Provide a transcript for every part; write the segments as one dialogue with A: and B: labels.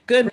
A: Good.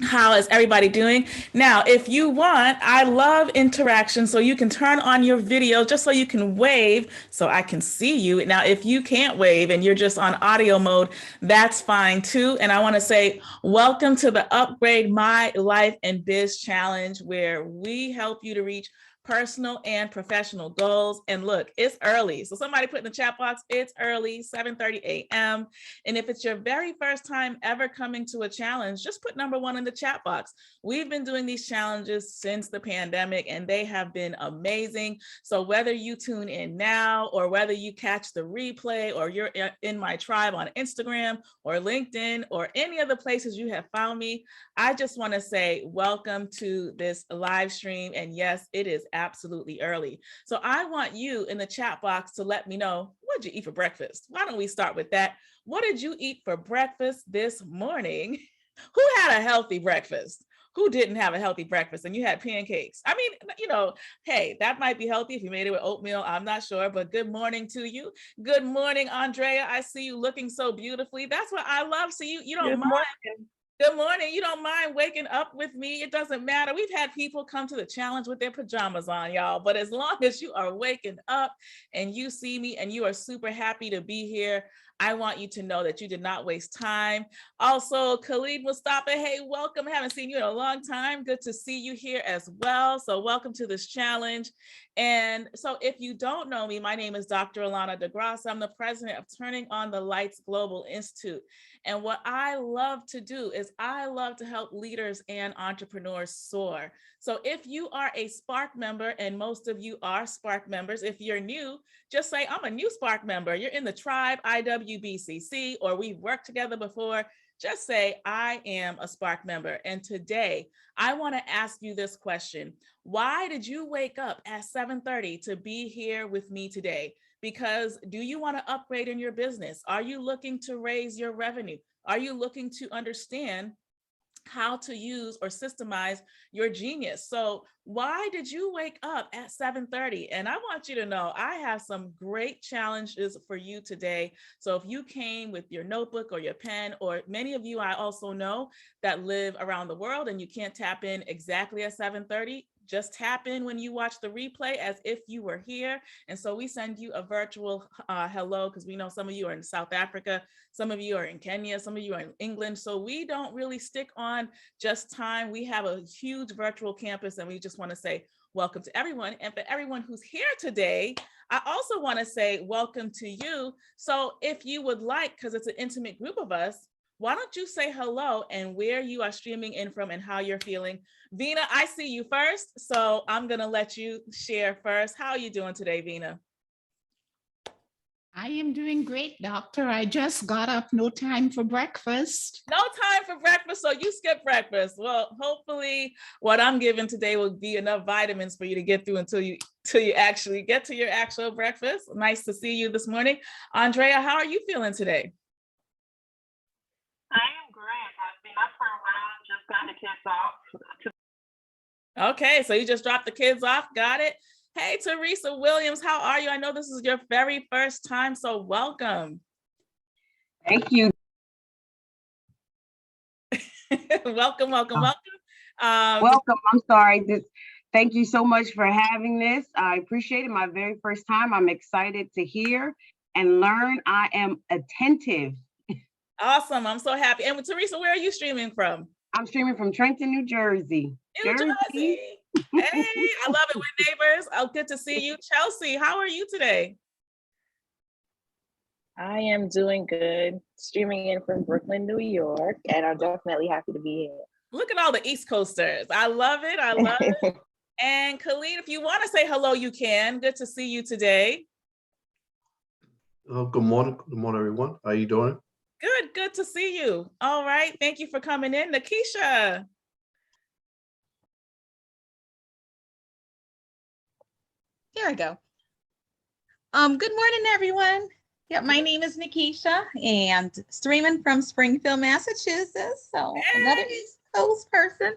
A: How is everybody doing? Now, if you want, I love interaction, so you can turn on your video just so you can wave so I can see you. Now, if you can't wave and you're just on audio mode, that's fine too. And I want to say welcome to the Upgrade My Life and Biz Challenge, where we help you to reach personal and professional goals. And look, it's early. So somebody put in the chat box, it's early, 7:30 a.m. And if it's your very first time ever coming to a challenge, just put number one in the chat box. We've been doing these challenges since the pandemic and they have been amazing. So whether you tune in now or whether you catch the replay or you're in my tribe on Instagram or LinkedIn or any other places you have found me, I just want to say welcome to this live stream. And yes, it is absolutely early. So I want you in the chat box to let me know, what did you eat for breakfast? Why don't we start with that? What did you eat for breakfast this morning? Who had a healthy breakfast? Who didn't have a healthy breakfast and you had pancakes? I mean, hey, that might be healthy if you made it with oatmeal. I'm not sure, but good morning to you. Good morning, Andrea. I see you looking so beautifully. That's what I love. So you don't mind. Good morning. You don't mind waking up with me. It doesn't matter. We've had people come to the challenge with their pajamas on, y'all. But as long as you are waking up and you see me and you are super happy to be here, I want you to know that you did not waste time. Also, Khalid Mustafa, hey, welcome. I haven't seen you in a long time. Good to see you here as well. So welcome to this challenge. And so if you don't know me, my name is Dr. Alana DeGrasse. I'm the president of Turning on the Lights Global Institute. And what I love to do is I love to help leaders and entrepreneurs soar. So if you are a Spark member, and most of you are Spark members, if you're new, just say, I'm a new Spark member. You're in the tribe, IWBCC, or we've worked together before. Just say, I am a Spark member. And today, I want to ask you this question. Why did you wake up at 7:30 to be here with me today? Because do you want to upgrade in your business? Are you looking to raise your revenue? Are you looking to understand how to use or systemize your genius? So why did you wake up at 7:30? And I want you to know I have some great challenges for you today. So if you came with your notebook or your pen, or many of you I also know that live around the world and you can't tap in exactly at 7:30, just tap in when you watch the replay as if you were here. And so we send you a virtual hello, because we know some of you are in South Africa, some of you are in Kenya, some of you are in England. So we don't really stick on just time. We have a huge virtual campus and we just want to say welcome to everyone. And for everyone who's here today, I also want to say welcome to you. So if you would like, because it's an intimate group of us, why don't you say hello and where you are streaming in from and how you're feeling? Vina, I see you first, so I'm gonna let you share first. How are you doing today, Vina?
B: I am doing great, doctor. I just got up, no time for breakfast.
A: No time for breakfast, so you skip breakfast. Well, hopefully what I'm giving today will be enough vitamins for you to get through until you actually get to your actual breakfast. Nice to see you this morning. Andrea, how are you feeling today?
C: I am great. I've been up for a while, just got the kids off.
A: Okay, so you just dropped the kids off. Got it. Hey, Teresa Williams, how are you? I know this is your very first time, so welcome.
C: Thank you.
A: Welcome.
C: Welcome. I'm sorry. Thank you so much for having this. I appreciate it. My very first time. I'm excited to hear and learn. I am attentive.
A: Awesome. I'm so happy. And Teresa, where are you streaming from?
C: I'm streaming from Trenton, New Jersey.
A: New Jersey. Hey, I love it. We're neighbors. Oh, good to see you. Chelsea, how are you today?
D: I am doing good. Streaming in from Brooklyn, New York, and I'm definitely happy to be here.
A: Look at all the East Coasters. I love it. I love it. And Khalid, if you want to say hello, you can. Good to see you today.
E: Oh, good morning. Good morning, everyone. How are you doing?
A: Good to see you. All right. Thank you for coming in. Nakisha.
F: There we go. Good morning, everyone. Yep, my name is Nakisha and streaming from Springfield, Massachusetts. So another East Coast person.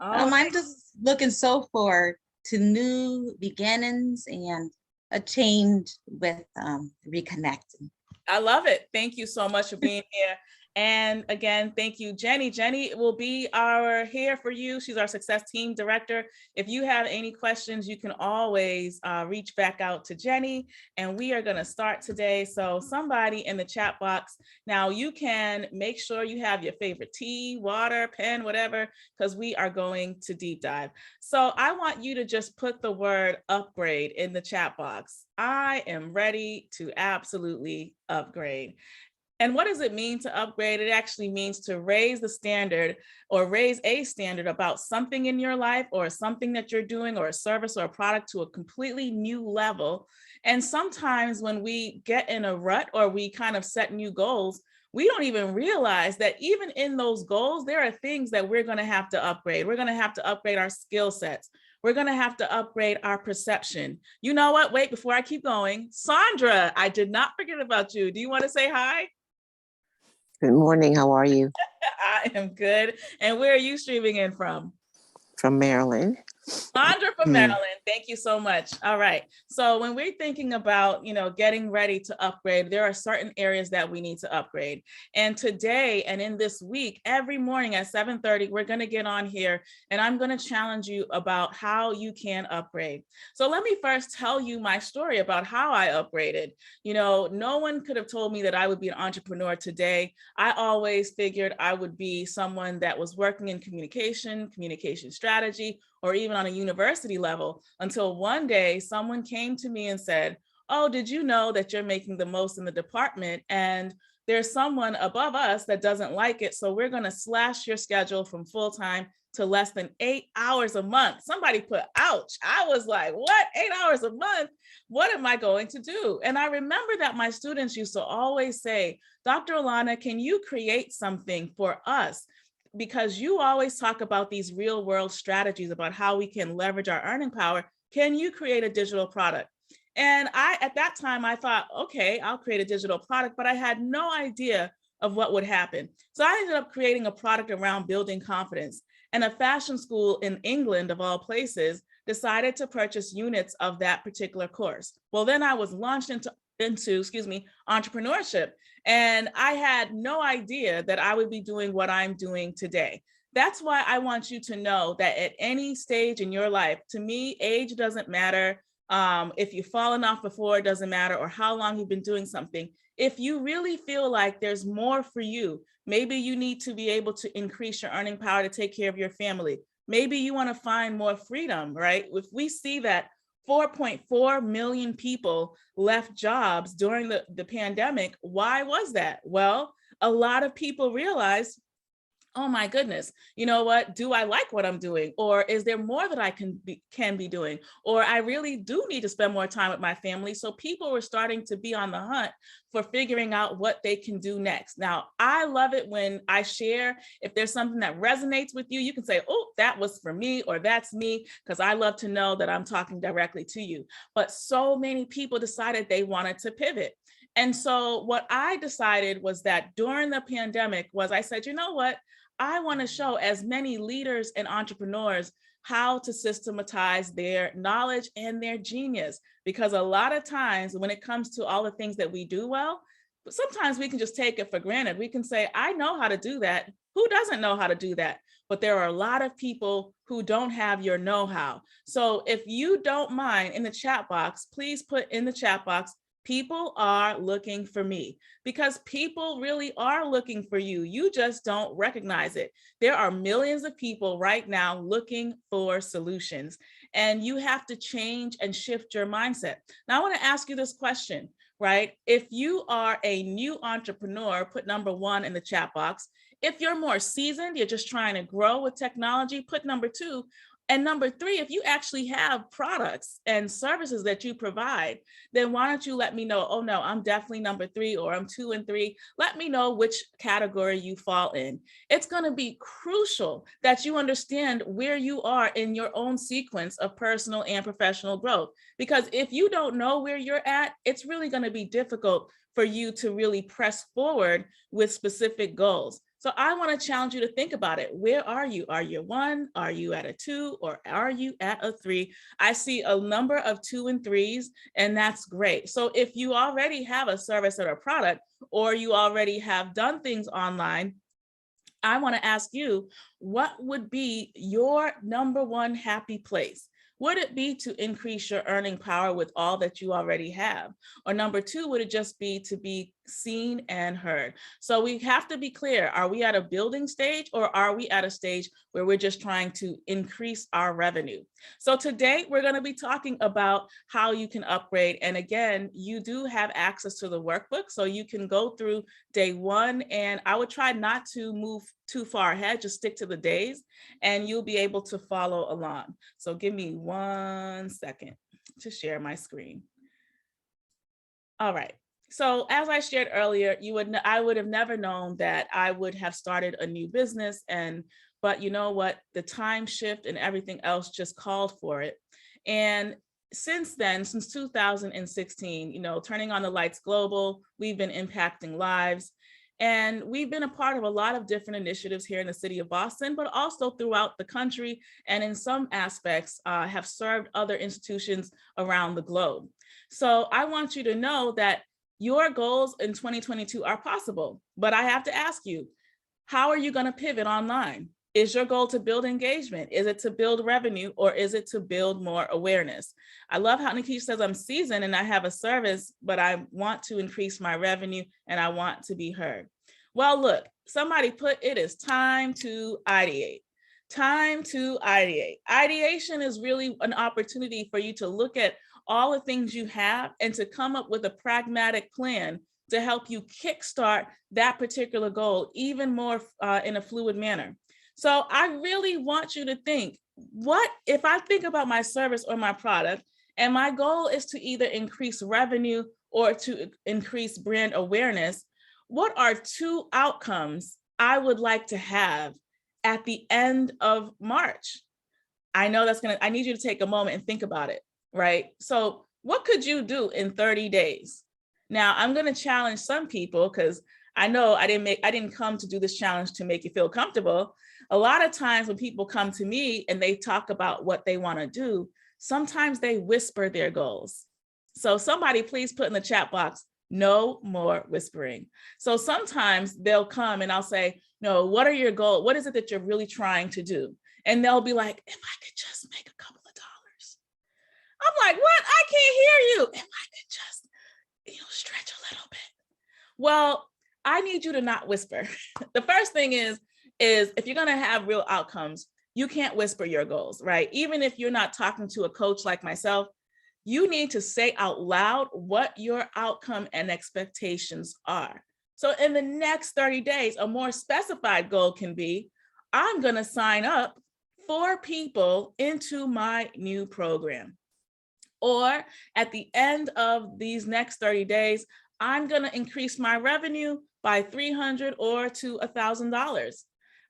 F: I'm just looking so forward to new beginnings and a change with reconnecting.
A: I love it. Thank you so much for being here. And again, thank you, Jenny. Jenny will be here for you. She's our success team director. If you have any questions, you can always reach back out to Jenny. And we are going to start today. So somebody in the chat box, now you can make sure you have your favorite tea, water, pen, whatever, because we are going to deep dive. So I want you to just put the word upgrade in the chat box. I am ready to absolutely upgrade. And what does it mean to upgrade? It actually means to raise the standard or raise a standard about something in your life or something that you're doing or a service or a product to a completely new level. And sometimes when we get in a rut or we kind of set new goals, we don't even realize that even in those goals, there are things that we're going to have to upgrade. We're going to have to upgrade our skill sets. We're going to have to upgrade our perception. You know what? Wait, before I keep going, Sandra, I did not forget about you. Do you want to say hi?
G: Good morning. How are you?
A: I am good. And where are you streaming in from?
G: From Maryland.
A: Sandra from Maryland. Thank you so much. All right. So when we're thinking about, getting ready to upgrade, there are certain areas that we need to upgrade. And today and in this week, every morning at 7:30, we're going to get on here and I'm going to challenge you about how you can upgrade. So let me first tell you my story about how I upgraded. No one could have told me that I would be an entrepreneur today. I always figured I would be someone that was working in communication strategy, or even on a university level, until one day someone came to me and said, oh, did you know that you're making the most in the department and there's someone above us that doesn't like it, so we're going to slash your schedule from full-time to less than 8 hours a month. Somebody put, ouch. I was like, what? 8 hours a month? What am I going to do? And I remember that my students used to always say, Dr. Alana, can you create something for us? Because you always talk about these real world strategies about how we can leverage our earning power. Can you create a digital product? And at that time, I thought, okay, I'll create a digital product, but I had no idea of what would happen. So I ended up creating a product around building confidence. And a fashion school in England, of all places, decided to purchase units of that particular course. Well, then I was launched into entrepreneurship. And I had no idea that I would be doing what I'm doing today. That's why I want you to know that at any stage in your life, to me, age doesn't matter. If you've fallen off before, it doesn't matter, or how long you've been doing something. If you really feel like there's more for you, maybe you need to be able to increase your earning power to take care of your family. Maybe you want to find more freedom, right? If we see that 4.4 million people left jobs during the pandemic. Why was that? Well, a lot of people realized, oh my goodness, you know what? Do I like what I'm doing? Or is there more that I can be doing? Or I really do need to spend more time with my family. So people were starting to be on the hunt for figuring out what they can do next. Now, I love it when I share. If there's something that resonates with you, you can say, oh, that was for me, or that's me, because I love to know that I'm talking directly to you. But so many people decided they wanted to pivot. And so what I decided was that during the pandemic was I said, you know what? I want to show as many leaders and entrepreneurs how to systematize their knowledge and their genius. Because a lot of times when it comes to all the things that we do well, sometimes we can just take it for granted. We can say, I know how to do that. Who doesn't know how to do that? But there are a lot of people who don't have your know-how. So if you don't mind, in the chat box, please put in the chat box, people are looking for me, because people really are looking for you. You just don't recognize it. There are millions of people right now looking for solutions, and you have to change and shift your mindset. Now, I want to ask you this question, right? If you are a new entrepreneur, put number 1 in the chat box. If you're more seasoned, you're just trying to grow with technology, put number 2. And number 3, if you actually have products and services that you provide, then why don't you let me know, oh no, I'm definitely number 3, or I'm 2 and 3. Let me know which category you fall in. It's going to be crucial that you understand where you are in your own sequence of personal and professional growth. Because if you don't know where you're at, it's really going to be difficult for you to really press forward with specific goals. So I want to challenge you to think about it. Where are you? Are you a 1? Are you at a 2? Or are you at a 3? I see a number of 2 and 3s, and that's great. So if you already have a service or a product, or you already have done things online, I want to ask you, what would be your number 1 happy place? Would it be to increase your earning power with all that you already have? Or number 2, would it just be to be seen and heard? So we have to be clear, are we at a building stage, or are we at a stage where we're just trying to increase our revenue? So today we're going to be talking about how you can upgrade. And again, you do have access to the workbook, so you can go through day 1, and I would try not to move too far ahead, just stick to the days, and you'll be able to follow along. So give me 1 second to share my screen. All right. So as I shared earlier, I would have never known that I would have started a new business, but you know what? The time shift and everything else just called for it. And since then, since 2016, Turning on the Lights Global, we've been impacting lives. And we've been a part of a lot of different initiatives here in the city of Boston, but also throughout the country, and in some aspects have served other institutions around the globe. So I want you to know that your goals in 2022 are possible, but I have to ask you, how are you going to pivot online? Is your goal to build engagement? Is it to build revenue, or is it to build more awareness? I love how Nikki says I'm seasoned and I have a service, but I want to increase my revenue and I want to be heard. Well, look, somebody put, it is time to ideate. Time to ideate. Ideation is really an opportunity for you to look at all the things you have and to come up with a pragmatic plan to help you kickstart that particular goal even more in a fluid manner. So I really want you to think, what if I think about my service or my product, and my goal is to either increase revenue or to increase brand awareness, what are 2 outcomes I would like to have at the end of March? I know I need you to take a moment and think about it, right? So what could you do in 30 days? Now I'm going to challenge some people, because I know I didn't come to do this challenge to make you feel comfortable. A lot of times when people come to me and they talk about what they want to do, sometimes they whisper their goals. So somebody please put in the chat box, no more whispering. So sometimes they'll come and I'll say, no, what are your goals? What is it that you're really trying to do? And they'll be like, if I could just make a couple of dollars. I'm like, what? I can't hear you. If I could just, stretch a little bit. Well, I need you to not whisper. The first thing is if you're going to have real outcomes, you can't whisper your goals, right? Even if you're not talking to a coach like myself, you need to say out loud what your outcome and expectations are. So in the next 30 days, a more specified goal can be, I'm going to sign up 4 people into my new program. Or at the end of these next 30 days, I'm going to increase my revenue by $300 or to $1,000,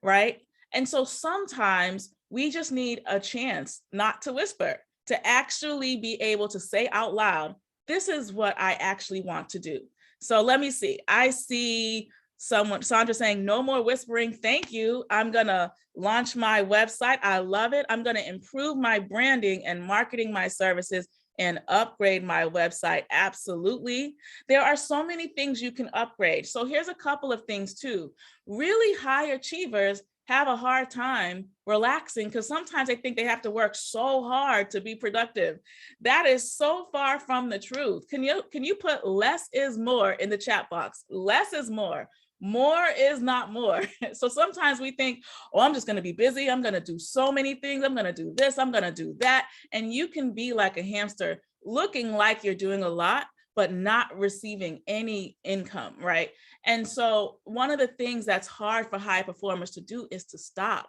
A: right? And so sometimes we just need a chance not to whisper, to actually be able to say out loud, this is what I actually want to do. So let me see. I see Sandra saying, no more whispering. Thank you. I'm going to launch my website. I love it. I'm going to improve my branding and marketing my services and upgrade my website. Absolutely. There are so many things you can upgrade. So here's a couple of things too. Really high achievers have a hard time relaxing because sometimes they think they have to work so hard to be productive. That is so far from the truth. Can you put less is more in the chat box? Less is more. More is not more. So sometimes we think, oh, I'm just going to be busy. I'm going to do so many things. I'm going to do this. I'm going to do that. And you can be like a hamster looking like you're doing a lot, but not receiving any income, right? And so one of the things that's hard for high performers to do is to stop.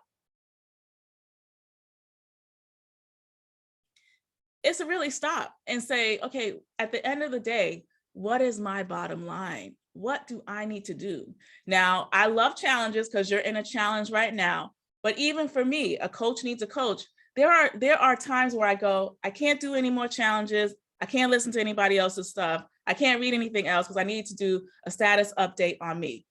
A: It's to really stop and say, okay, at the end of the day, what is my bottom line? What do I need to do? Now, I love challenges because you're in a challenge right now. But even for me, a coach needs a coach. There are times where I go, I can't do any more challenges. I can't listen to anybody else's stuff. I can't read anything else because I need to do a status update on me.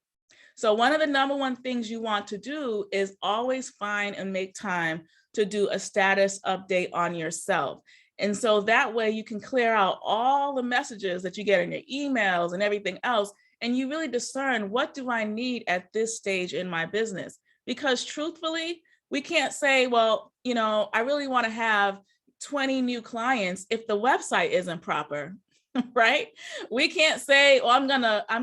A: So one of the number one things you want to do is always find and make time to do a status update on yourself. And so that way you can clear out all the messages that you get in your emails and everything else. And you really discern, what do I need at this stage in my business? Because truthfully, we can't say, well, you know, I really want to have 20 new clients if the website isn't proper, right? We can't say, oh, I'm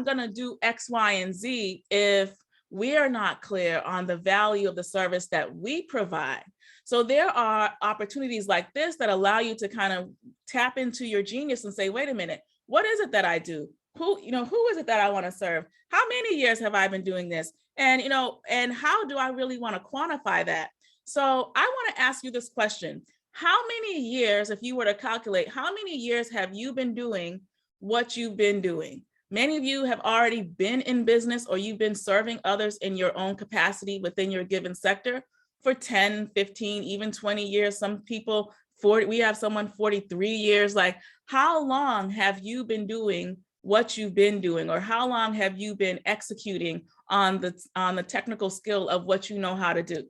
A: gonna do X, Y, and Z if we are not clear on the value of the service that we provide. So there are opportunities like this that allow you to kind of tap into your genius and say, wait a minute, what is it that I do? Who is it that I want to serve? How many years have I been doing this? And, and how do I really want to quantify that? So I want to ask you this question. How many years, if you were to calculate, how many years have you been doing what you've been doing? Many of you have already been in business, or you've been serving others in your own capacity within your given sector for 10, 15, even 20 years. Some people 40, we have someone 43 years. Like, how long have you been doing what you've been doing? Or how long have you been executing on the technical skill of what you know how to do?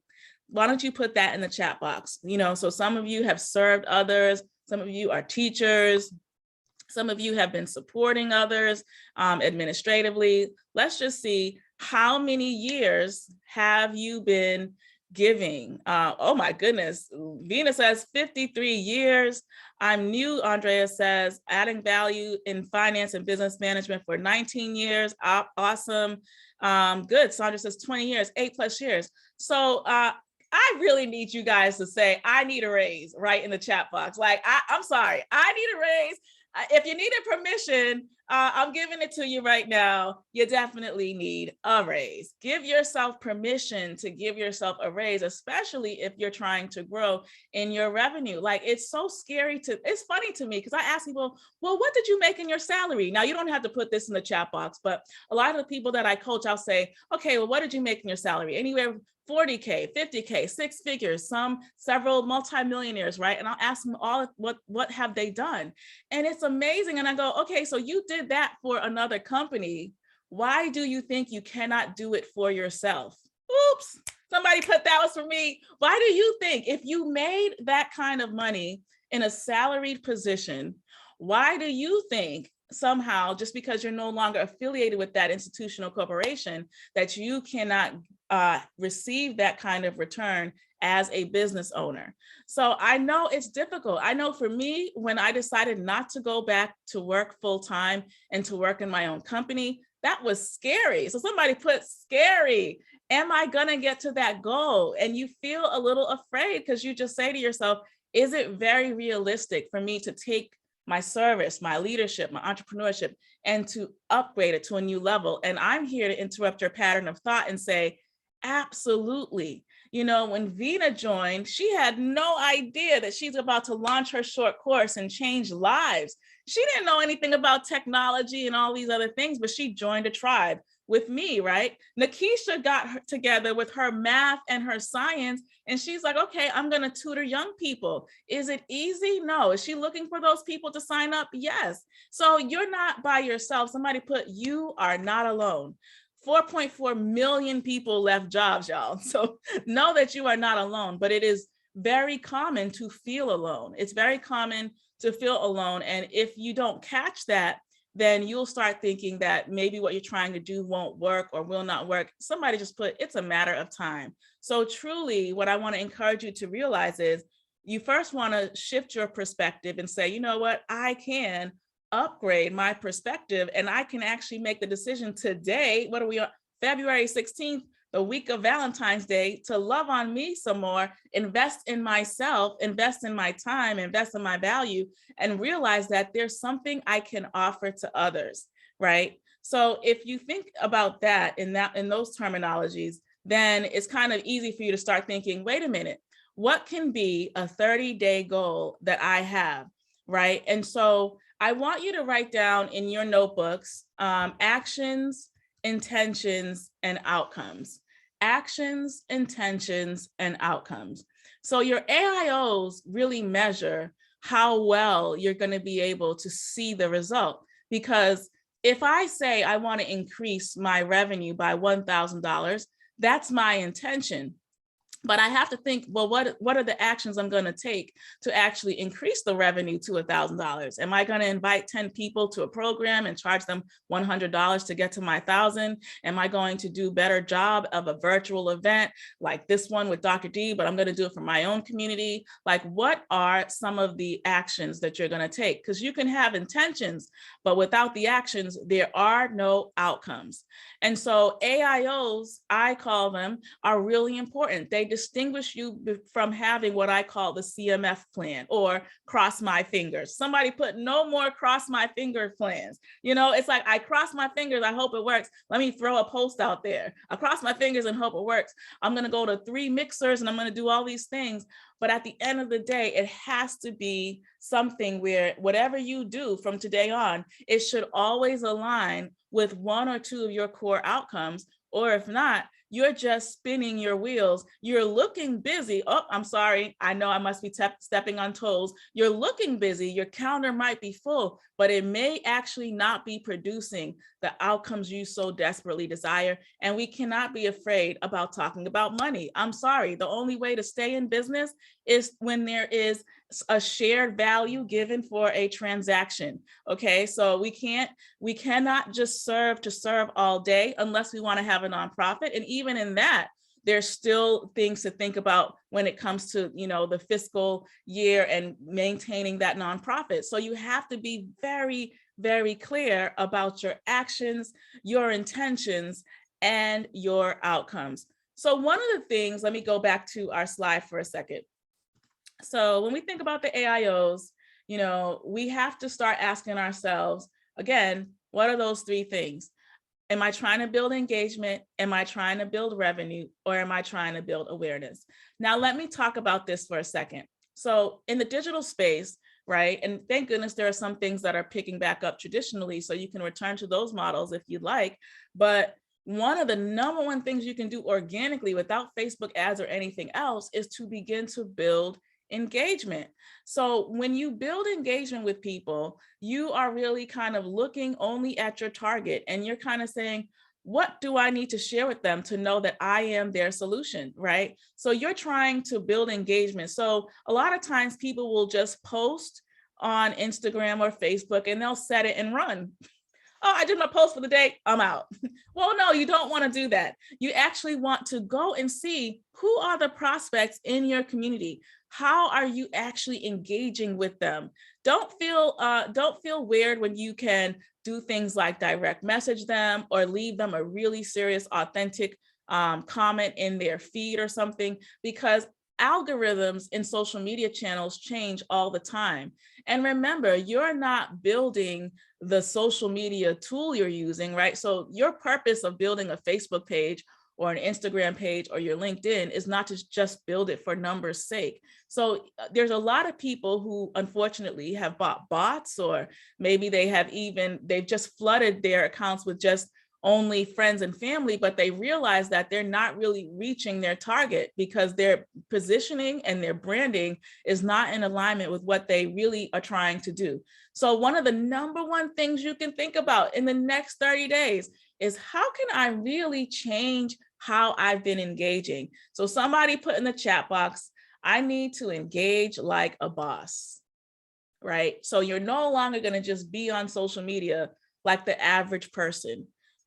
A: Why don't you put that in the chat box? So some of you have served others, some of you are teachers, some of you have been supporting others administratively. Let's just see, how many years have you been giving? Oh my goodness. Vina says 53 years. I'm new, Andrea says, adding value in finance and business management for 19 years. Awesome. Good. Sandra says 20 years, 8+ years. So I really need you guys to say, I need a raise, right, in the chat box. Like, I'm sorry, I need a raise. If you needed permission, I'm giving it to you right now. You definitely need a raise. Give yourself permission to give yourself a raise, especially if you're trying to grow in your revenue. Like, it's so scary it's funny to me because I ask people, well, what did you make in your salary? Now, you don't have to put this in the chat box, but a lot of the people that I coach, I'll say, okay, well, what did you make in your salary? Anywhere 40K, 50K, 6 figures, several multimillionaires, right? And I'll ask them all, what have they done? And it's amazing. And I go, okay, so you did that for another company. Why do you think you cannot do it for yourself? Oops, somebody put that was for me. Why do you think if you made that kind of money in a salaried position, why do you think somehow, just because you're no longer affiliated with that institutional corporation, that you cannot receive that kind of return as a business owner? So I know it's difficult. I know for me, when I decided not to go back to work full time and to work in my own company, that was scary. So somebody put scary. Am I gonna get to that goal? And you feel a little afraid because you just say to yourself, is it very realistic for me to take my service, my leadership, my entrepreneurship, and to upgrade it to a new level? And I'm here to interrupt your pattern of thought and say, absolutely. When Vina joined, she had no idea that she's about to launch her short course and change lives. She didn't know anything about technology and all these other things, but she joined a tribe with me, right? Nikisha got together with her math and her science, and she's like, okay, I'm going to tutor young people. Is it easy? No. Is she looking for those people to sign up? Yes. So you're not by yourself. Somebody put, you are not alone. 4.4 million people left jobs, y'all. So know that you are not alone, but it is very common to feel alone. It's very common to feel alone. And if you don't catch that, then you'll start thinking that maybe what you're trying to do won't work or will not work. Somebody just put, it's a matter of time. So truly, what I want to encourage you to realize is you first want to shift your perspective and say, you know what, I can upgrade my perspective, and I can actually make the decision today. What are we on? February 16th, the week of Valentine's Day, to love on me some more, invest in myself, invest in my time, invest in my value, and realize that there's something I can offer to others, right? So if you think about that in those terminologies, then it's kind of easy for you to start thinking, wait a minute, what can be a 30-day goal that I have, right? And so I want you to write down in your notebooks, actions, intentions, and outcomes. Actions, intentions, and outcomes. So your AIOs really measure how well you're going to be able to see the result, because if I say I want to increase my revenue by $1,000, that's my intention. But I have to think, well, what are the actions I'm going to take to actually increase the revenue to $1,000? Am I going to invite 10 people to a program and charge them $100 to get to my 1,000? Am I going to do a better job of a virtual event like this one with Dr. D, but I'm going to do it for my own community? Like, what are some of the actions that you're going to take? Because you can have intentions, but without the actions, there are no outcomes. And so AIOs, I call them, are really important. They distinguish you from having what I call the CMF plan or cross my fingers. Somebody put no more cross my finger plans. You know, it's like, I cross my fingers, I hope it works. Let me throw a post out there. I cross my fingers and hope it works. I'm going to go to 3 mixers and I'm going to do all these things. But at the end of the day, it has to be something where whatever you do from today on, it should always align with 1 or 2 of your core outcomes. Or if not, you're just spinning your wheels. You're looking busy. Oh, I'm sorry. I know I must be stepping on toes. You're looking busy. Your calendar might be full, but it may actually not be producing the outcomes you so desperately desire. And we cannot be afraid about talking about money. I'm sorry. The only way to stay in business is when there is a shared value given for a transaction. Okay, so we cannot just serve to serve all day unless we want to have a nonprofit. And even in that, there's still things to think about when it comes to, you know, the fiscal year and maintaining that nonprofit. So you have to be very, very clear about your actions, your intentions, and your outcomes. So one of the things, let me go back to our slide for a second. So when we think about the AIOs, you know, we have to start asking ourselves, again, what are those 3 things? Am I trying to build engagement? Am I trying to build revenue? Or am I trying to build awareness? Now, let me talk about this for a second. So in the digital space, right? And thank goodness there are some things that are picking back up traditionally, so you can return to those models if you'd like. But one of the #1 things you can do organically without Facebook ads or anything else is to begin to build engagement. So when you build engagement with people, you are really kind of looking only at your target and you're kind of saying, what do I need to share with them to know that I am their solution, right? So you're trying to build engagement. So a lot of times people will just post on Instagram or Facebook and they'll set it and run. Oh, I did my post for the day, I'm out. Well, no, you don't want to do that. You actually want to go and see who are the prospects in your community. How are you actually engaging with them? Don't feel weird when you can do things like direct message them or leave them a really serious, authentic comment in their feed or something, because algorithms in social media channels change all the time. And remember, you're not building the social media tool you're using, right? So your purpose of building a Facebook page or an Instagram page or your LinkedIn is not to just build it for numbers' sake. So there's a lot of people who unfortunately have bought bots, or maybe they've just flooded their accounts with just only friends and family, but they realize that they're not really reaching their target because their positioning and their branding is not in alignment with what they really are trying to do. So one of the #1 things you can think about in the next 30 days is, how can I really change how I've been engaging? So somebody put in the chat box, I need to engage like a boss, right? So you're no longer going to just be on social media like the average person.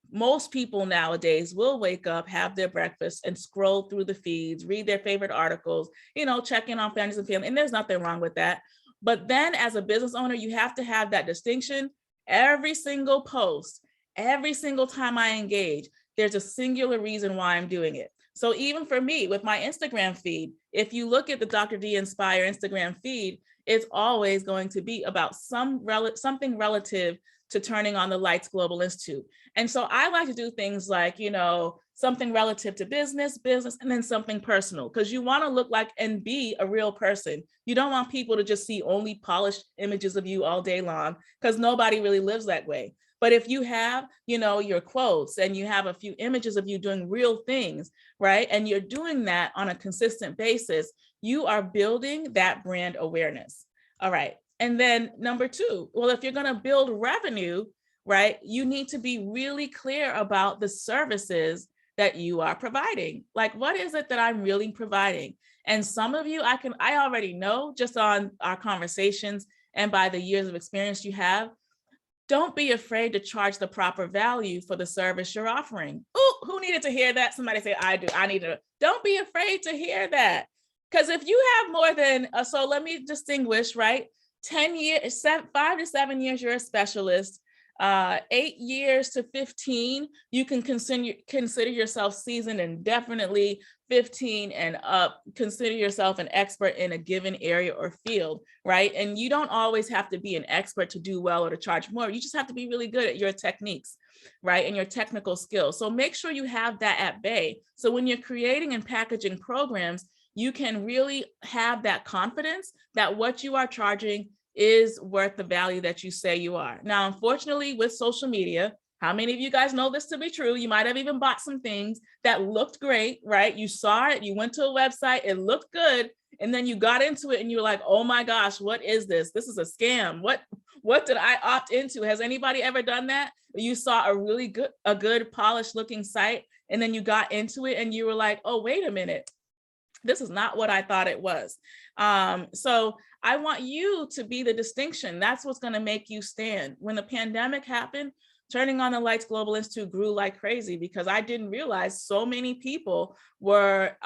A: Most people nowadays will wake up, have their breakfast, and scroll through the feeds, read their favorite articles, you know, check in on friends and family, and there's nothing wrong with that. But then as a business owner, you have to have that distinction. Every single post, every single time I engage, there's a singular reason why I'm doing it. So even for me with my Instagram feed, if you look at the Dr. D Inspire Instagram feed, it's always going to be about something relative to turning on the lights Global Institute. And so I like to do things like, you know, something relative to business, and then something personal, because you want to look like and be a real person. You don't want people to just see only polished images of you all day long, because nobody really lives that way. But if you have, you know, your quotes and you have a few images of you doing real things, right? And you're doing that on a consistent basis, you are building that brand awareness. All right. And then #2, well, if you're going to build revenue, right? You need to be really clear about the services that you are providing. Like, what is it that I'm really providing? And some of you, I already know just on our conversations and by the years of experience you have. Don't be afraid to charge the proper value for the service you're offering. Oh, who needed to hear that? Somebody say, I do. I need to. Don't be afraid to hear that. Because if you have more than, so let me distinguish, right? 10 years, 5 to 7 years, you're a specialist. 8 years to 15, you can consider yourself seasoned, and definitely 15 and up, consider yourself an expert in a given area or field, right? And you don't always have to be an expert to do well or to charge more. You just have to be really good at your techniques, right? And your technical skills. So make sure you have that at bay. So when you're creating and packaging programs, you can really have that confidence that what you are charging is worth the value that you say you are. Now, unfortunately, with social media, how many of you guys know this to be true? You might have even bought some things that looked great, right? You saw it, you went to a website, it looked good, and then you got into it and you were like, oh my gosh, what is this? This is a scam. What did I opt into? Has anybody ever done that? You saw a good polished looking site, and then you got into it and you were like, oh, wait a minute. This is not what I thought it was. So I want you to be the distinction. That's what's going to make you stand. When the pandemic happened, Turning on the Lights Global Institute grew like crazy because I didn't realize so many people were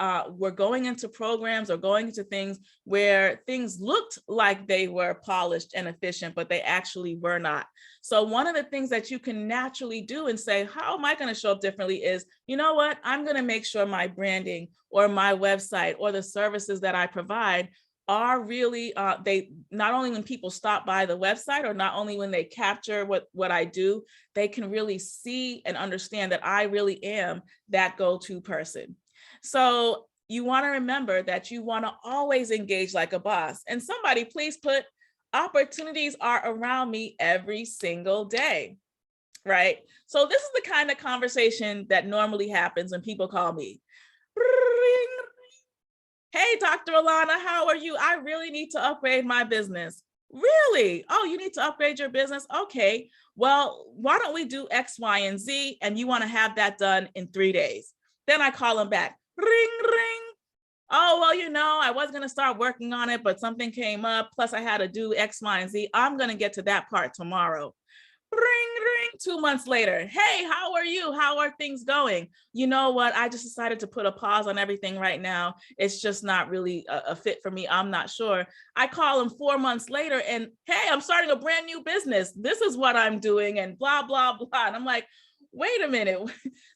A: going into programs or going into things where things looked like they were polished and efficient, but they actually were not. So one of the things that you can naturally do and say, how am I going to show up differently is, you know what, I'm going to make sure my branding or my website or the services that I provide are really, they not only when people stop by the website or not only when they capture what I do, they can really see and understand that I really am that go-to person. So you want to remember that you want to always engage like a boss. And somebody please put, opportunities are around me every single day, right? So this is the kind of conversation that normally happens when people call me. Hey, Dr. Alana, how are you? I really need to upgrade my business. Really? Oh, you need to upgrade your business? Okay. Well, why don't we do X, Y, and Z? And you want to have that done in 3 days. Then I call them back. Ring, ring. Oh, well, you know, I was going to start working on it, but something came up. Plus, I had to do X, Y, and Z. I'm going to get to that part tomorrow. Ring, ring. 2 months later. Hey, how are you? How are things going? You know what? I just decided to put a pause on everything right now. It's just not really a fit for me. I'm not sure. I call them 4 months later and, hey, I'm starting a brand new business. This is what I'm doing and blah, blah, blah. And I'm like, wait a minute.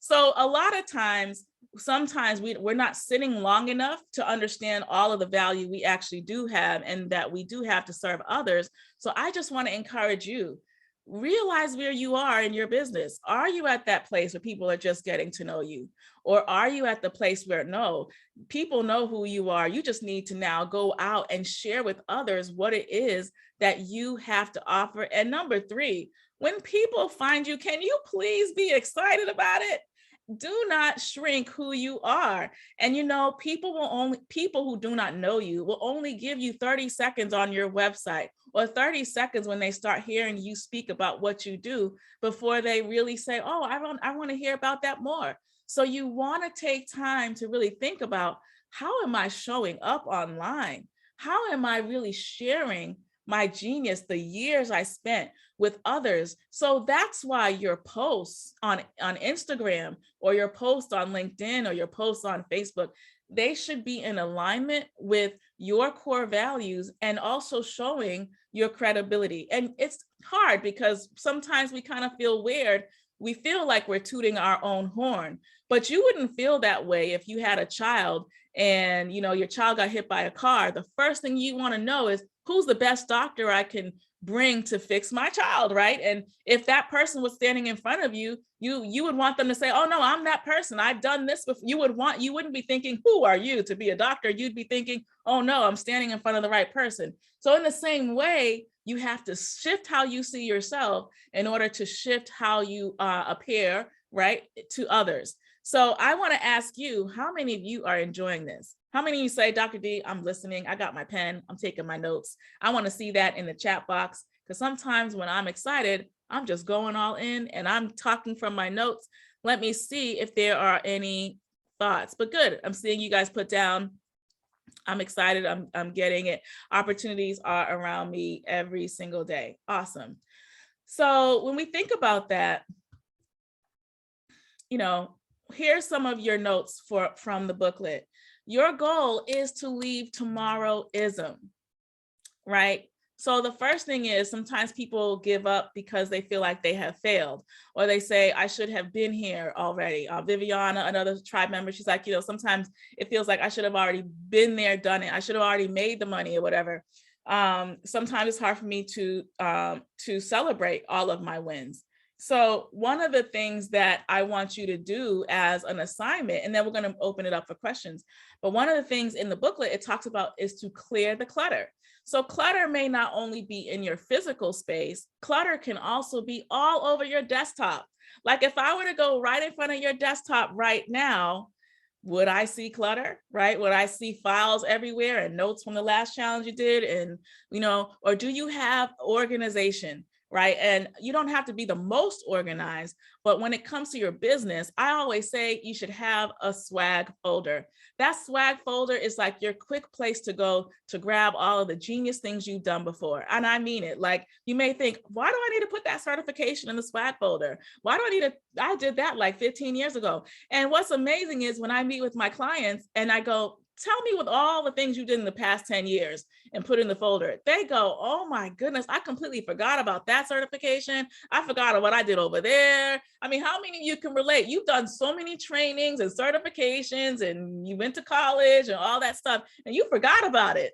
A: So a lot of times, sometimes we're not sitting long enough to understand all of the value we actually do have and that we do have to serve others. So I just want to encourage you. Realize where you are in your business. Are you at that place where people are just getting to know you? Or are you at the place where no, people know who you are? You just need to now go out and share with others what it is that you have to offer. And number 3, when people find you, can you please be excited about it? Do not shrink who you are. And you know, people who do not know you will only give you 30 seconds on your website or 30 seconds when they start hearing you speak about what you do before they really say, oh, I want to hear about that more. So you want to take time to really think about, how am I showing up online? How am I really sharing my genius, the years I spent with others? So that's why your posts on Instagram or your posts on LinkedIn or your posts on Facebook, they should be in alignment with your core values and also showing your credibility. And it's hard because sometimes we kind of feel weird. We feel like we're tooting our own horn, but you wouldn't feel that way if you had a child and, you know, your child got hit by a car. The first thing you want to know is, who's the best doctor I can bring to fix my child, right? And if that person was standing in front of you, you would want them to say, oh no, I'm that person. I've done this before. You wouldn't be thinking, who are you to be a doctor? You'd be thinking, oh no, I'm standing in front of the right person. So in the same way, you have to shift how you see yourself in order to shift how you appear, right, to others. So I want to ask you, how many of you are enjoying this? How many of you say, Dr. D, I'm listening. I got my pen. I'm taking my notes. I want to see that in the chat box, because sometimes when I'm excited, I'm just going all in and I'm talking from my notes. Let me see if there are any thoughts, but good. I'm seeing you guys put down. I'm excited. I'm getting it. Opportunities are around me every single day. Awesome. So when we think about that, you know, here's some of your notes from the booklet. Your goal is to leave tomorrow-ism, right? So the first thing is sometimes people give up because they feel like they have failed, or they say, I should have been here already. Viviana, another tribe member, she's like, you know, sometimes it feels like I should have already been there, done it. I should have already made the money or whatever. Sometimes it's hard for me to celebrate all of my wins. So one of the things that I want you to do as an assignment, and then we're going to open it up for questions, but one of the things in the booklet it talks about is to clear the clutter. So clutter may not only be in your physical space, clutter can also be all over your desktop. Like if I were to go right in front of your desktop right now, would I see clutter, right? Would I see files everywhere and notes from the last challenge you did? And, you know, or do you have organization, right? And you don't have to be the most organized, but when it comes to your business, I always say you should have a swag folder. That swag folder is like your quick place to go to grab all of the genius things you've done before. And I mean it. Like you may think, why do I need to put that certification in the swag folder? Why do I need to, I did that like 15 years ago. And what's amazing is when I meet with my clients and I go, tell me with all the things you did in the past 10 years and put in the folder, they go, oh my goodness, I completely forgot about that certification. I forgot what I did over there. I mean, how many of you can relate? You've done so many trainings and certifications and you went to college and all that stuff and you forgot about it.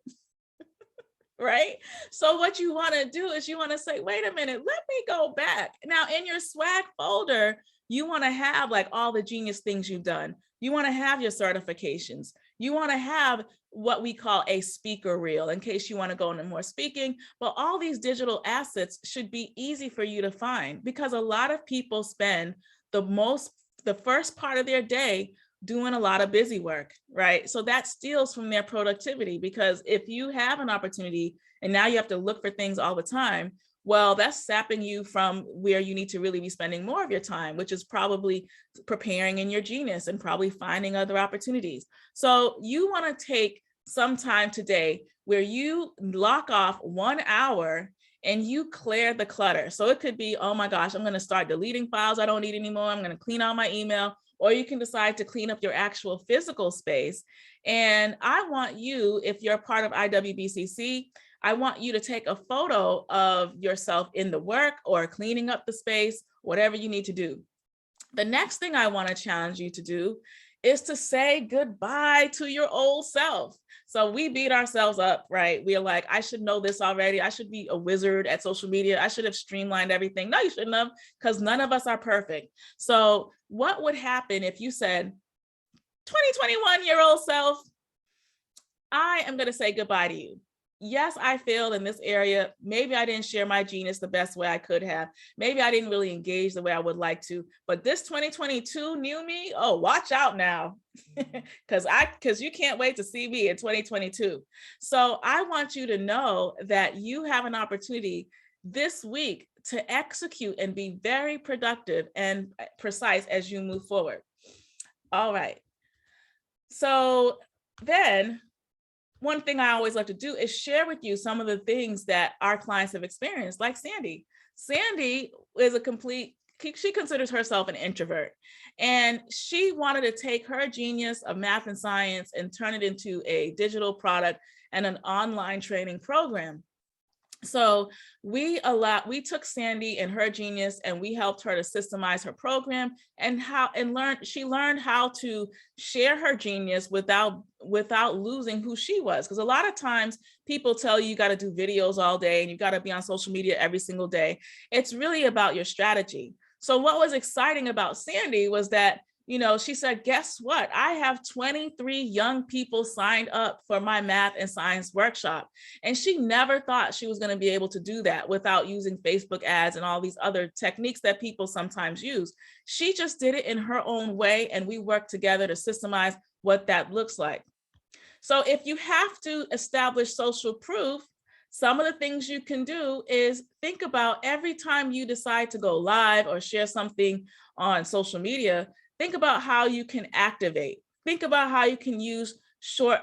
A: Right? So what you want to do is you want to say, wait a minute, let me go back. Now in your swag folder, you want to have like all the genius things you've done. You want to have your certifications. You want to have what we call a speaker reel in case you want to go into more speaking, but all these digital assets should be easy for you to find because a lot of people spend the first part of their day doing a lot of busy work, right? So that steals from their productivity because if you have an opportunity and now you have to look for things all the time, well, that's sapping you from where you need to really be spending more of your time, which is probably preparing in your genius and probably finding other opportunities. So you want to take some time today where you lock off 1 hour and you clear the clutter. So it could be, oh my gosh, I'm going to start deleting files I don't need anymore. I'm going to clean out my email, or you can decide to clean up your actual physical space. And I want you, if you're part of IWBCC, I want you to take a photo of yourself in the work or cleaning up the space, whatever you need to do. The next thing I want to challenge you to do is to say goodbye to your old self. So we beat ourselves up, right? We're like, I should know this already. I should be a wizard at social media. I should have streamlined everything. No, you shouldn't have, because none of us are perfect. So what would happen if you said, 2021-year-old self, I am going to say goodbye to you. Yes, I failed in this area. Maybe I didn't share my genius the best way I could have. Maybe I didn't really engage the way I would like to, but this 2022 new me, oh, watch out now, because you can't wait to see me in 2022. So I want you to know that you have an opportunity this week to execute and be very productive and precise as you move forward. All right. So then, one thing I always like to do is share with you some of the things that our clients have experienced, like Sandy. Sandy is she considers herself an introvert, and she wanted to take her genius of math and science and turn it into a digital product and an online training program. So we took Sandy and her genius and we helped her to systemize her program she learned how to share her genius without losing who she was. Because a lot of times people tell you got to do videos all day and you got to be on social media every single day. It's really about your strategy. So what was exciting about Sandy was that, you know, she said, guess what? I have 23 young people signed up for my math and science workshop. And she never thought she was going to be able to do that without using Facebook ads and all these other techniques that people sometimes use. She just did it in her own way. And we worked together to systemize what that looks like. So if you have to establish social proof, Some of the things you can do is think about every time you decide to go live or share something on social media, think about how you can activate. Think about how you can use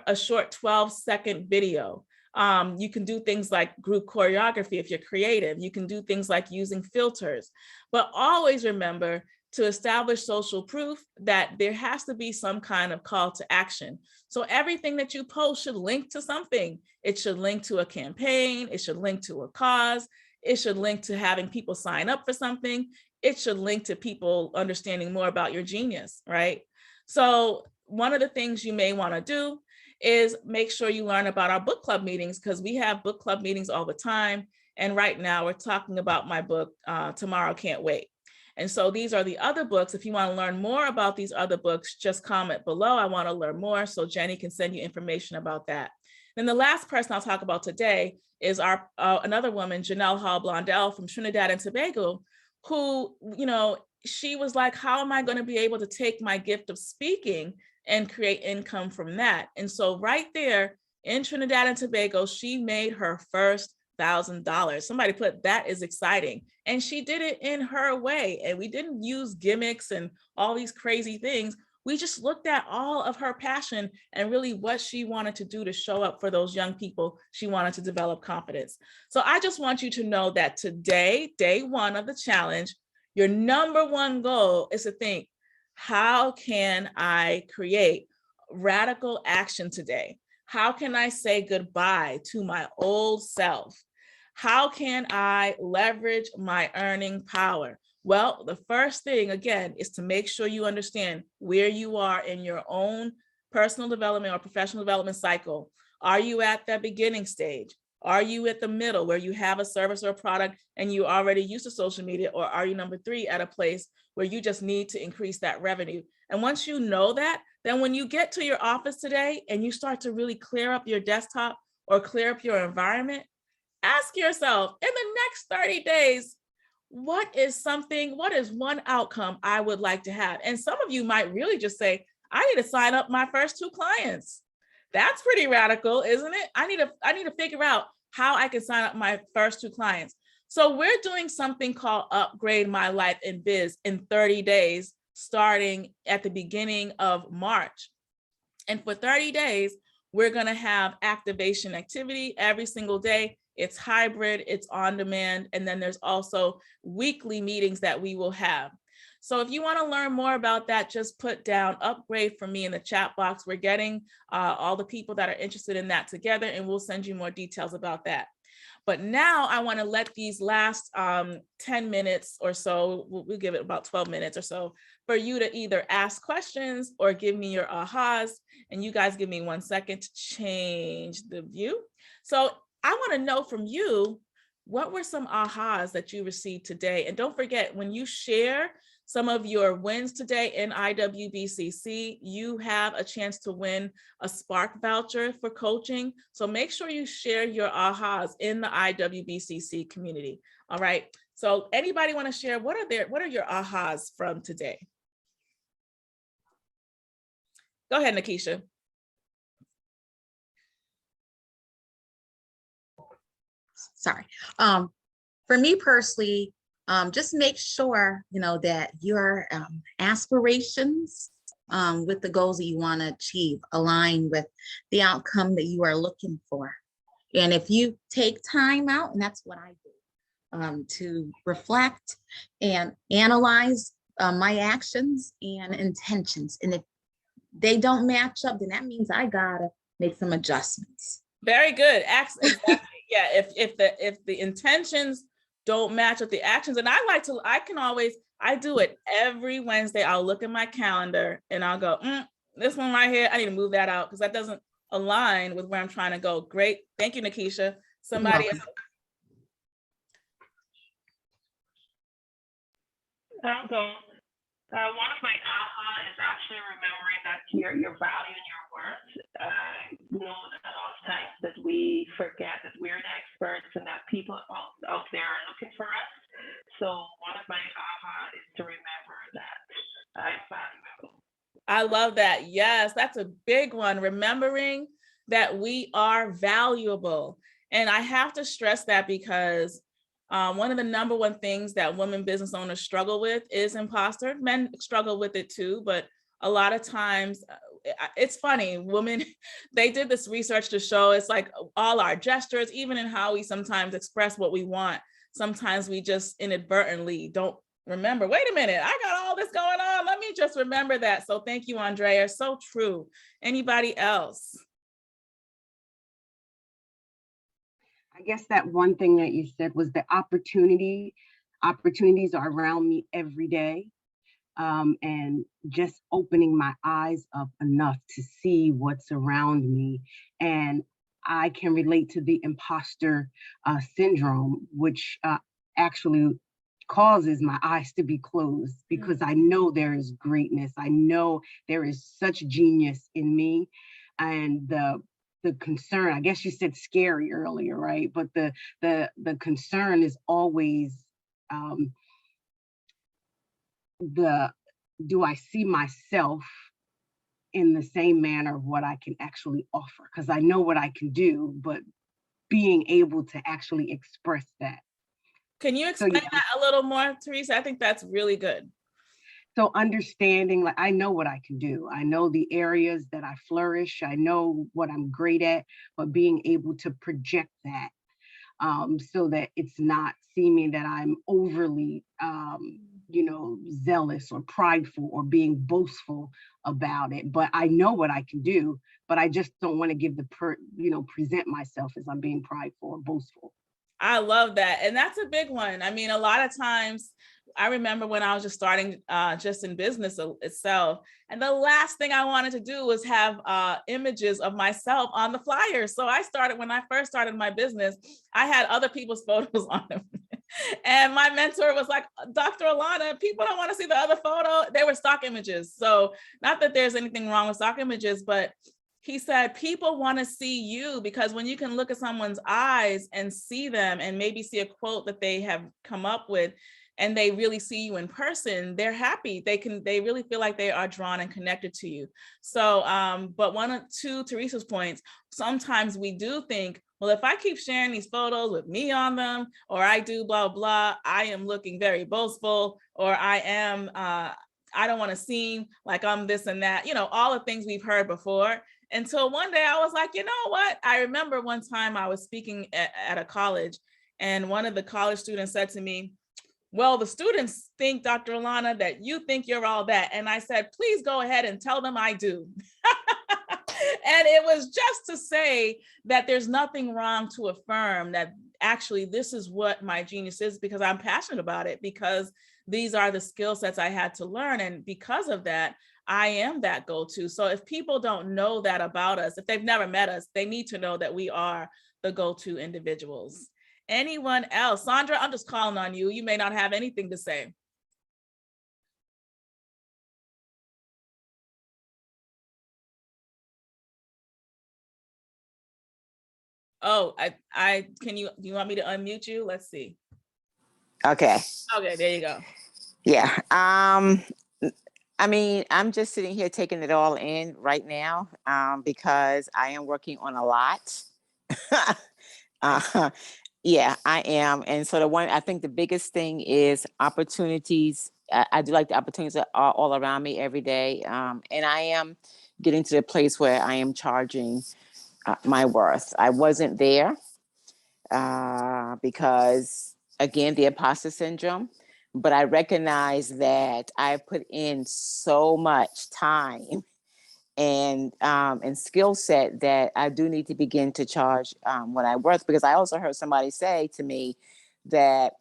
A: a short 12-second video. You can do things like group choreography if you're creative. You can do things like using filters, but always remember to establish social proof that there has to be some kind of call to action. So everything that you post should link to something. It should link to a campaign. It should link to a cause. It should link to having people sign up for something. It should link to people understanding more about your genius, right? So one of the things you may want to do is make sure you learn about our book club meetings, because we have book club meetings all the time. And right now we're talking about my book, Tomorrow Can't Wait. And so these are the other books. If you want to learn more about these other books, just comment below. I want to learn more, so Jenny can send you information about that. Then the last person I'll talk about today is our another woman, Janelle Hall Blondell from Trinidad and Tobago, who, she was like, how am I going to be able to take my gift of speaking and create income from that? And so right there in Trinidad and Tobago, she made her first $1,000. Somebody put, that is exciting. And she did it in her way. And we didn't use gimmicks and all these crazy things. We just looked at all of her passion and really what she wanted to do to show up for those young people. She wanted to develop confidence. So I just want you to know that today, day one of the challenge, your number one goal is to think, how can I create radical action today? How can I say goodbye to my old self? How can I leverage my earning power? Well, the first thing, again, is to make sure you understand where you are in your own personal development or professional development cycle. Are you at the beginning stage? Are you at the middle where you have a service or a product and you already used to social media? Or are you number 3 at a place where you just need to increase that revenue? And once you know that, then when you get to your office today and you start to really clear up your desktop or clear up your environment, ask yourself, in the next 30 days, what is one outcome I would like to have? And some of you might really just say, I need to sign up my first 2 clients. That's pretty radical, isn't it? I need to figure out how I can sign up my first 2 clients. So we're doing something called Upgrade My Life in Biz in 30 days, starting at the beginning of March. And for 30 days, we're going to have activation activity every single day. It's hybrid, it's on demand, and then there's also weekly meetings that we will have. So if you want to learn more about that, just put down upgrade for me in the chat box. We're getting all the people that are interested in that together, and we'll send you more details about that. But now I want to let these last 10 minutes or so, we'll give it about 12 minutes or so, for you to either ask questions or give me your ahas. And you guys give me 1 second to change the view. So I want to know from you, what were some ahas that you received today? And don't forget, when you share some of your wins today in IWBCC, you have a chance to win a Spark voucher for coaching. So make sure you share your ahas in the IWBCC community. All right. So anybody want to share, what are your ahas from today? Go ahead, Nikisha.
F: Sorry. For me personally, just make sure, that your aspirations with the goals that you want to achieve align with the outcome that you are looking for. And if you take time out, and that's what I do, to reflect and analyze my actions and intentions. And if they don't match up, then that means I gotta make some adjustments.
A: Very good. Exactly. Yeah. If the intentions don't match with the actions, and I do it every Wednesday. I'll look at my calendar and I'll go, this one right here, I need to move that out because that doesn't align with where I'm trying to go. Great. Thank you, Nikisha. Somebody else.
H: I'll go. One of my aha is actually remembering that your value and your worth. Know that a lot of times that we forget that we're the experts and that people out there are looking for us. So one of my aha is to remember that I'm valuable.
A: I love that. Yes, that's a big one. Remembering that we are valuable. And I have to stress that because one of the number one things that women business owners struggle with is imposter. Men struggle with it too, but a lot of times it's funny, women, they did this research to show it's like all our gestures, even in how we sometimes express what we want, sometimes we just inadvertently don't remember, wait a minute, I got all this going on, let me just remember that. So thank you, Andrea, so true. Anybody else?
C: I guess that one thing that you said was the opportunities are around me every day. And just opening my eyes up enough to see what's around me. And I can relate to the imposter syndrome, which actually causes my eyes to be closed, because I know there is greatness. I know there is such genius in me. And the concern, I guess you said scary earlier, right? But the concern is always, do I see myself in the same manner of what I can actually offer? Because I know what I can do, but being able to actually express that.
A: Can you explain that a little more, Teresa? I think that's really good.
C: So understanding, like, I know what I can do. I know the areas that I flourish. I know what I'm great at, but being able to project that so that it's not seeming that I'm overly, zealous or prideful or being boastful about it. But I know what I can do, but I just don't want to give present myself as I'm being prideful or boastful.
A: I love that. And that's a big one. I mean, a lot of times, I remember when I was just starting just in business itself, and the last thing I wanted to do was have images of myself on the flyers. So when I first started my business, I had other people's photos on them. And my mentor was like, Dr. Alana, people don't want to see the other photo. They were stock images. So not that there's anything wrong with stock images, but he said, people want to see you, because when you can look at someone's eyes and see them and maybe see a quote that they have come up with, and they really see you in person, they're happy. They really feel like they are drawn and connected to you. So, but to Teresa's points, sometimes we do think, well, if I keep sharing these photos with me on them, or I do blah, blah, I am looking very boastful, or I don't want to seem like I'm this and that, all the things we've heard before. Until one day I was like, you know what? I remember one time I was speaking at a college, and one of the college students said to me, well, the students think, Dr. Alana, that you think you're all that. And I said, please go ahead and tell them I do. And it was just to say that there's nothing wrong to affirm that actually this is what my genius is, because I'm passionate about it, because these are the skill sets I had to learn. And because of that, I am that go-to. So if people don't know that about us, if they've never met us, they need to know that we are the go-to individuals. Anyone else? Sandra, I'm just calling on you. You may not have anything to say. Oh, do you want me to unmute you? Let's see.
G: Okay.
A: Okay, there you go.
G: Yeah. I mean, I'm just sitting here taking it all in right now because I am working on a lot. Yeah, I am. And so I think the biggest thing is opportunities. I do like the opportunities that are all around me every day. And I am getting to the place where I am charging my worth. I wasn't there because, again, the imposter syndrome. But I recognize that I put in so much time and skill set that I do need to begin to charge what I worth, because I also heard somebody say to me that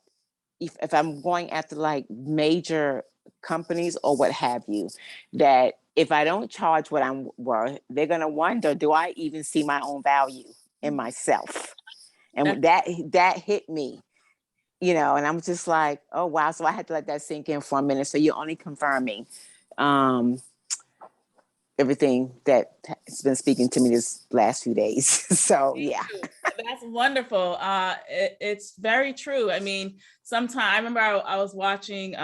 G: if I'm going after like major companies or what have you, that if I don't charge what I'm worth, they're going to wonder, do I even see my own value in myself? And that hit me, and I'm just like, oh, wow. So I had to let that sink in for a minute. So you're only confirming everything that has been speaking to me this last few days. So yeah.
A: That's wonderful. It's very true. I mean, sometimes I remember I was watching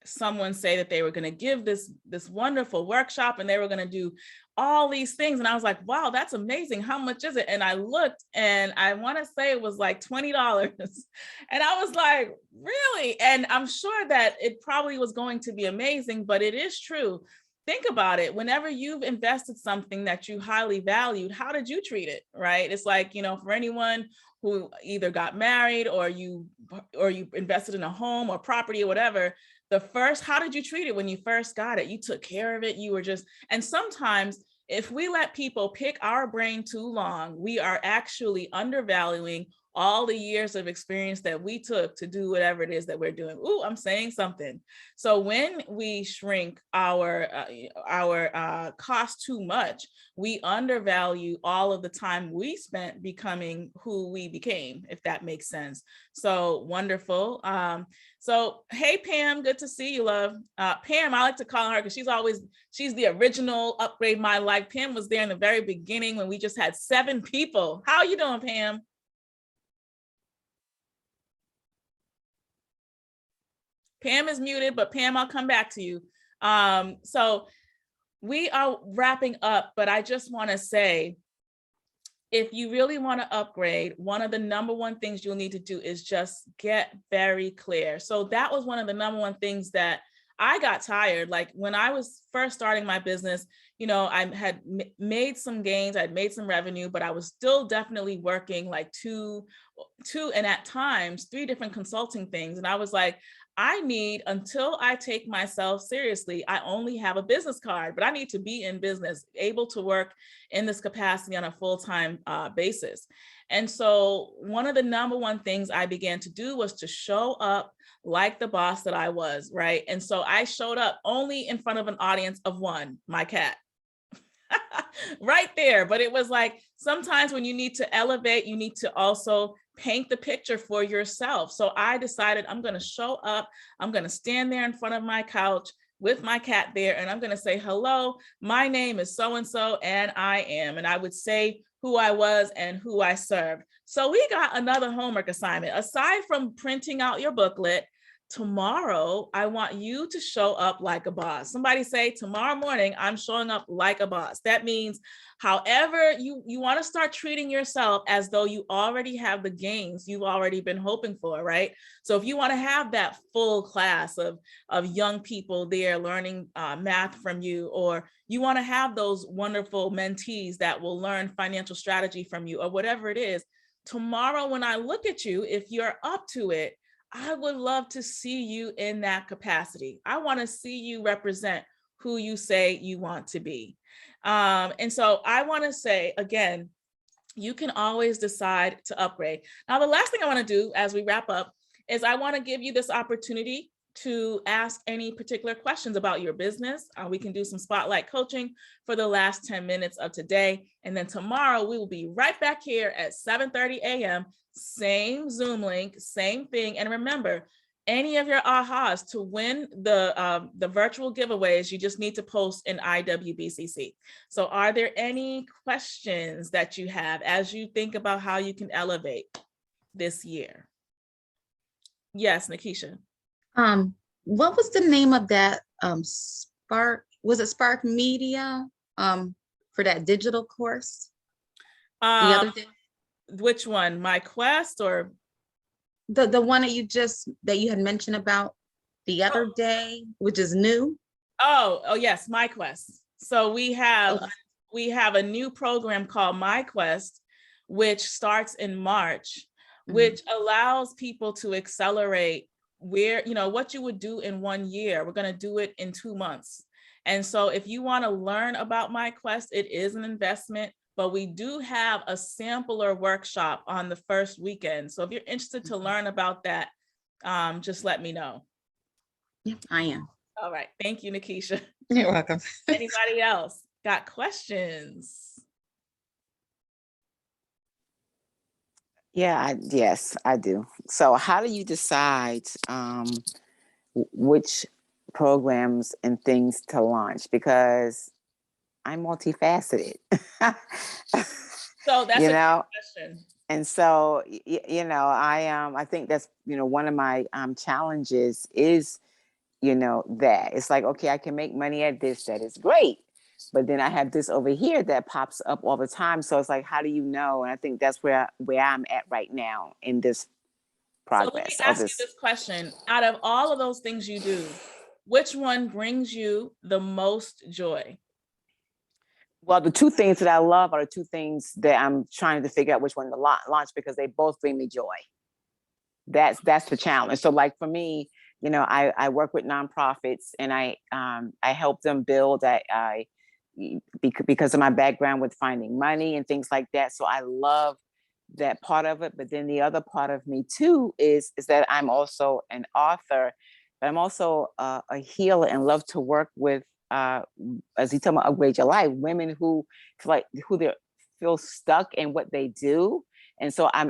A: someone say that they were going to give this wonderful workshop and they were going to do all these things. And I was like, wow, that's amazing. How much is it? And I looked, and I want to say it was like $20. And I was like, really? And I'm sure that it probably was going to be amazing, but it is true. Think about it. Whenever you've invested something that you highly valued, how did you treat it? Right? It's like, for anyone who either got married or you invested in a home or property or whatever, how did you treat it when you first got it? You took care of it. You were just, and sometimes if we let people pick our brain too long, we are actually undervaluing all the years of experience that we took to do whatever it is that we're doing. Ooh, I'm saying something. So when we shrink our cost too much, we undervalue all of the time we spent becoming who we became, if that makes sense. So wonderful. So, hey, Pam, good to see you, love. Pam, I like to call her because she's the original Upgrade My Life. Pam was there in the very beginning when we just had 7 people. How are you doing, Pam? Pam is muted, but Pam, I'll come back to you. So we are wrapping up, but I just want to say, if you really want to upgrade, one of the number one things you'll need to do is just get very clear. So that was one of the number one things that I got tired. Like when I was first starting my business, I had made some gains, I'd made some revenue, but I was still definitely working like two and at times 3 different consulting things. And I was like, until I take myself seriously, I only have a business card, but I need to be in business, able to work in this capacity on a full-time basis. And so one of the number one things I began to do was to show up like the boss that I was, right? And so I showed up only in front of an audience of 1, my cat. Right there. But it was like, sometimes when you need to elevate, you need to also paint the picture for yourself. So I decided I'm going to show up. I'm going to stand there in front of my couch with my cat there. And I'm going to say, hello, my name is so-and-so, and I am. And I would say who I was and who I served. So we got another homework assignment. Aside from printing out your booklet, tomorrow, I want you to show up like a boss. Somebody say, tomorrow morning, I'm showing up like a boss. That means however you want to start treating yourself as though you already have the gains you've already been hoping for, right? So if you want to have that full class of young people there learning math from you, or you want to have those wonderful mentees that will learn financial strategy from you, or whatever it is, tomorrow when I look at you, if you're up to it, I would love to see you in that capacity. I want to see you represent who you say you want to be. And so I want to say, again, you can always decide to upgrade. Now, the last thing I want to do as we wrap up is I want to give you this opportunity to ask any particular questions about your business. We can do some spotlight coaching for the last 10 minutes of today. And then tomorrow we will be right back here at 7:30 a.m. Same Zoom link, same thing. And remember, any of your ahas to win the virtual giveaways, you just need to post in IWBCC. So are there any questions that you have as you think about how you can elevate this year? Yes, Nikisha.
F: What was the name of that Spark? Was it Spark Media for that digital course? The other day?
A: Which one? My Quest or
F: the one that you had mentioned about the other day, which is new?
A: Oh yes, My Quest. So we have a new program called My Quest, which starts in March, which allows people to accelerate what you would do in 1 year. We're going to do it in 2 months. And so if you want to learn about My Quest, it is an investment, but we do have a sampler workshop on the first weekend. So if you're interested to learn about that, just let me know.
F: Yeah, I am.
A: All right. Thank you, Nikisha.
F: You're welcome.
A: Anybody else got questions?
G: Yes, I do. So how do you decide which programs and things to launch? Because I'm multifaceted.
A: So that's a good question.
G: And so, I think that's, one of my challenges is that it's like, okay, I can make money at this, that is great. But then I have this over here that pops up all the time. So it's like, how do you know? And I think that's where I'm at right now in this
A: So let me
G: progress.
A: ask you this question. Out of all of those things you do, which one brings you the most joy?
G: Well, the two things that I love are the two things that I'm trying to figure out which one to launch, because they both bring me joy. That's the challenge. So like for me, I work with nonprofits, and I help them build. Because of my background with finding money and things like that. So I love that part of it. But then the other part of me too is that I'm also an author, but I'm also a healer and love to work with, as you tell me, upgrade your life, women who feel stuck in what they do. And so I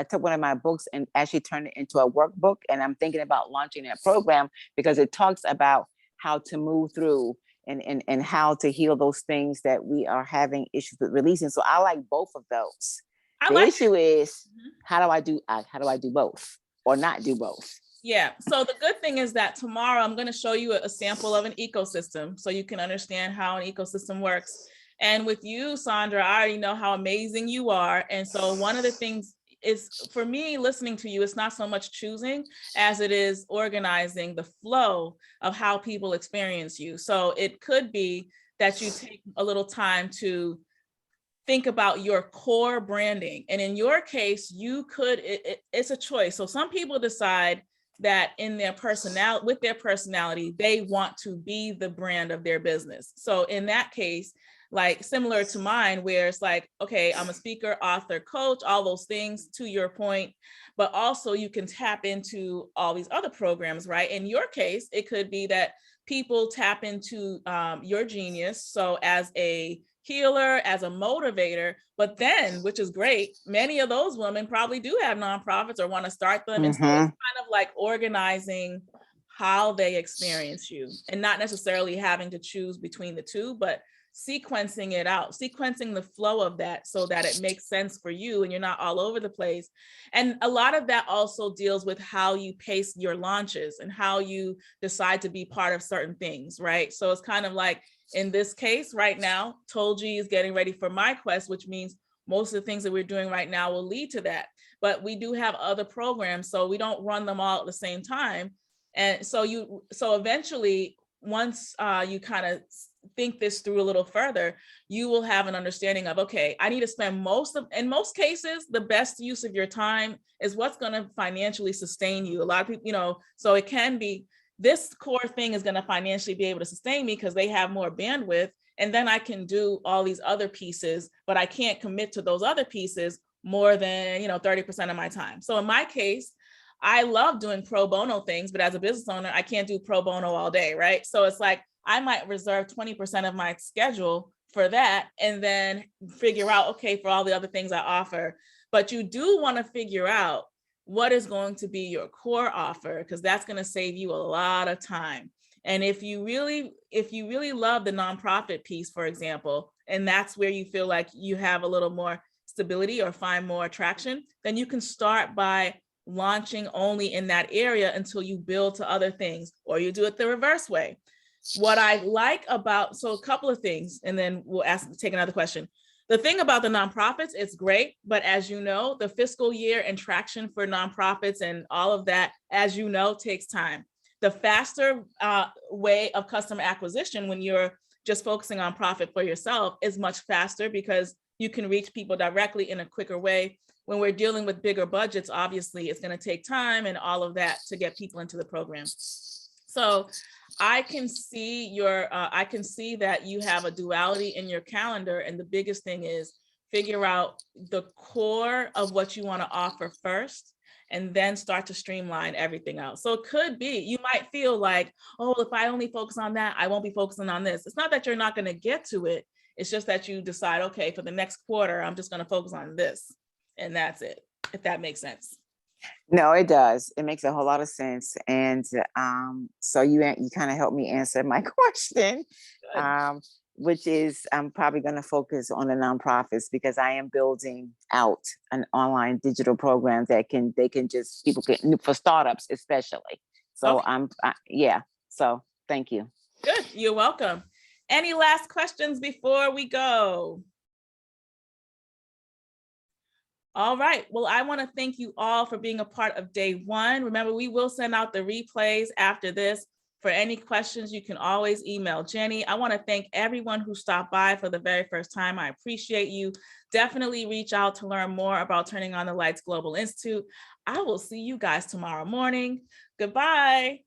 G: took one of my books and actually turned it into a workbook. And I'm thinking about launching that program because it talks about how to move through and how to heal those things that we are having issues with releasing. So I like both of those. The issue is, how do I do both or not do both?
A: Yeah. So the good thing is that tomorrow I'm going to show you a sample of an ecosystem so you can understand how an ecosystem works. And with you, Sandra, I already know how amazing you are. And so one of the things is, for me, listening to you, it's not so much choosing as it is organizing the flow of how people experience you. So it could be that you take a little time to think about your core branding. And in your case, it's a choice. So some people decide that in their personality, they want to be the brand of their business. So in that case, like similar to mine, where it's like, okay, I'm a speaker, author, coach, all those things to your point, but also you can tap into all these other programs, right? In your case, it could be that people tap into your genius. So as a healer, as a motivator, but then, which is great, many of those women probably do have nonprofits or want to start them. And so it's kind of like organizing how they experience you and not necessarily having to choose between the two, but sequencing it out, sequencing the flow of that so that it makes sense for you and you're not all over the place. And a lot of that also deals with how you pace your launches and how you decide to be part of certain things, right? So it's kind of like, in this case right now, Tolji is getting ready for My Quest, which means most of the things that we're doing right now will lead to that. But we do have other programs, so we don't run them all at the same time. And so eventually, once you kind of think this through a little further, you will have an understanding of, okay, I need to spend in most cases, the best use of your time is what's going to financially sustain you. A lot of people, so it can be, this core thing is going to financially be able to sustain me because they have more bandwidth. And then I can do all these other pieces, but I can't commit to those other pieces more than, 30% of my time. So in my case, I love doing pro bono things, but as a business owner, I can't do pro bono all day, right? So it's like, I might reserve 20% of my schedule for that and then figure out, okay, for all the other things I offer. But you do want to figure out what is going to be your core offer, because that's going to save you a lot of time. And if you really love the nonprofit piece, for example, and that's where you feel like you have a little more stability or find more traction, then you can start by launching only in that area until you build to other things, or you do it the reverse way. What I like about, so a couple of things, and then we'll take another question. The thing about the nonprofits, it's great, but as you know, the fiscal year and traction for nonprofits and all of that, as you know, takes time. The faster way of customer acquisition when you're just focusing on profit for yourself is much faster because you can reach people directly in a quicker way. When we're dealing with bigger budgets, obviously it's going to take time and all of that to get people into the program. So I can see that you have a duality in your calendar. And the biggest thing is figure out the core of what you want to offer first, and then start to streamline everything else. So it could be, you might feel like, oh, if I only focus on that, I won't be focusing on this. It's not that you're not going to get to it. It's just that you decide, okay, for the next quarter, I'm just going to focus on this. And that's it, if that makes sense.
G: No, it does. It makes a whole lot of sense. And so you kind of helped me answer my question, which is I'm probably going to focus on the nonprofits because I am building out an online digital program that people can, for startups especially. So
A: Okay.
G: yeah, so thank you.
A: Good, you're welcome. Any last questions before we go? All right, well, I want to thank you all for being a part of day one. Remember, we will send out the replays after this. For any questions, you can always email Jenny. I want to thank everyone who stopped by for the very first time. I appreciate you. Definitely reach out to learn more about Turning on the Lights Global Institute. I will see you guys tomorrow morning. Goodbye.